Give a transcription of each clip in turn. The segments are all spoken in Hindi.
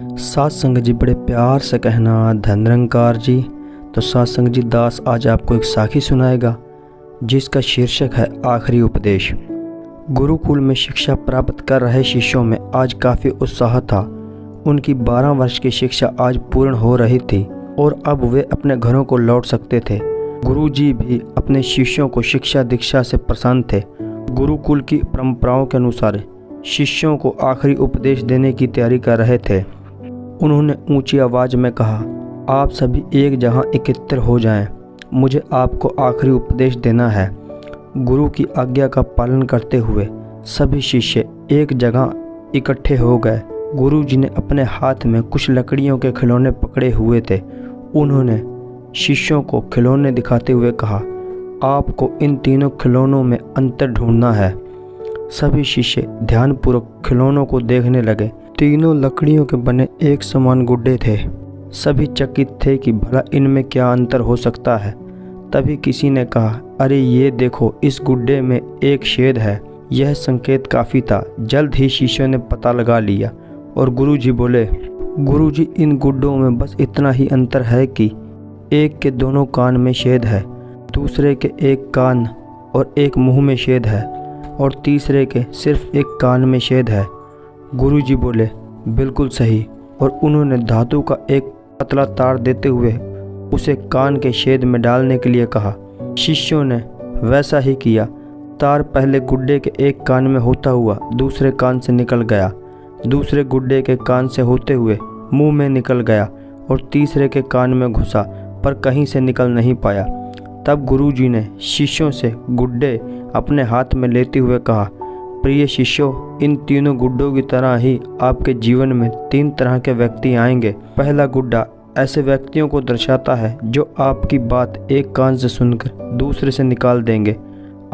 सात संग जी बड़े प्यार से कहना धन निरंकार जी। तो सात संग जी दास आज आपको एक साखी सुनाएगा जिसका शीर्षक है आखिरी उपदेश। गुरुकुल में शिक्षा प्राप्त कर रहे शिष्यों में आज काफ़ी उत्साह था। उनकी 12 वर्ष की शिक्षा आज पूर्ण हो रही थी और अब वे अपने घरों को लौट सकते थे। गुरुजी भी अपने शिष्यों को शिक्षा दीक्षा से प्रसन्न थे। गुरुकुल की परंपराओं के अनुसार शिष्यों को आखिरी उपदेश देने की तैयारी कर रहे थे। उन्होंने ऊंची आवाज़ में कहा, आप सभी एक जगह एकत्र हो जाएं। मुझे आपको आखिरी उपदेश देना है। गुरु की आज्ञा का पालन करते हुए सभी शिष्य एक जगह इकट्ठे हो गए। गुरुजी ने अपने हाथ में कुछ लकड़ियों के खिलौने पकड़े हुए थे। उन्होंने शिष्यों को खिलौने दिखाते हुए कहा, आपको इन तीनों खिलौनों में अंतर ढूंढना है। सभी शिष्य ध्यानपूर्वक खिलौनों को देखने लगे। तीनों लकड़ियों के बने एक समान गुड्डे थे। सभी चकित थे कि भला इनमें क्या अंतर हो सकता है। तभी किसी ने कहा, अरे ये देखो, इस गुड्डे में एक छेद है। यह संकेत काफ़ी था। जल्द ही शिष्यों ने पता लगा लिया और गुरुजी बोले, गुरुजी इन गुड्डों में बस इतना ही अंतर है कि एक के दोनों कान में छेद है, दूसरे के एक कान और एक मुंह में छेद है और तीसरे के सिर्फ एक कान में छेद है। गुरुजी बोले, बिल्कुल सही। और उन्होंने धातु का एक पतला तार देते हुए उसे कान के छेद में डालने के लिए कहा। शिष्यों ने वैसा ही किया। तार पहले गुड्डे के एक कान में होता हुआ दूसरे कान से निकल गया, दूसरे गुड्डे के कान से होते हुए मुंह में निकल गया और तीसरे के कान में घुसा पर कहीं से निकल नहीं पाया। तब गुरुजी ने शिष्यों से गुड्डे अपने हाथ में लेते हुए कहा, प्रिय शिष्यों, इन तीनों गुड्डों की तरह ही आपके जीवन में 3 तरह के व्यक्ति आएंगे। पहला गुड्डा ऐसे व्यक्तियों को दर्शाता है जो आपकी बात एक कान से सुनकर दूसरे से निकाल देंगे।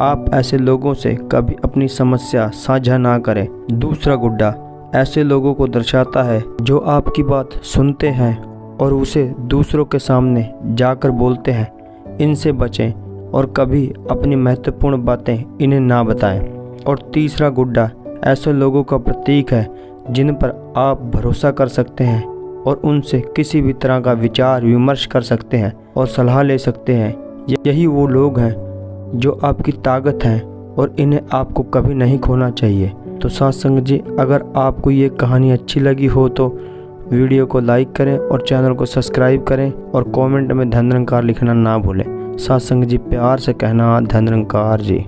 आप ऐसे लोगों से कभी अपनी समस्या साझा ना करें। दूसरा गुड्डा ऐसे लोगों को दर्शाता है जो आपकी बात सुनते हैं और उसे दूसरों के सामने जाकर बोलते हैं। इनसे बचें और कभी अपनी महत्वपूर्ण बातें इन्हें ना बताएं। और तीसरा गुड्डा ऐसे लोगों का प्रतीक है जिन पर आप भरोसा कर सकते हैं और उनसे किसी भी तरह का विचार विमर्श कर सकते हैं और सलाह ले सकते हैं। यही वो लोग हैं जो आपकी ताकत हैं और इन्हें आपको कभी नहीं खोना चाहिए। तो साथ संग जी, अगर आपको ये कहानी अच्छी लगी हो तो वीडियो को लाइक करें और चैनल को सब्सक्राइब करें और कमेंट में धन निरंकार लिखना ना भूलें। साथ संग जी प्यार से कहना धन निरंकार जी।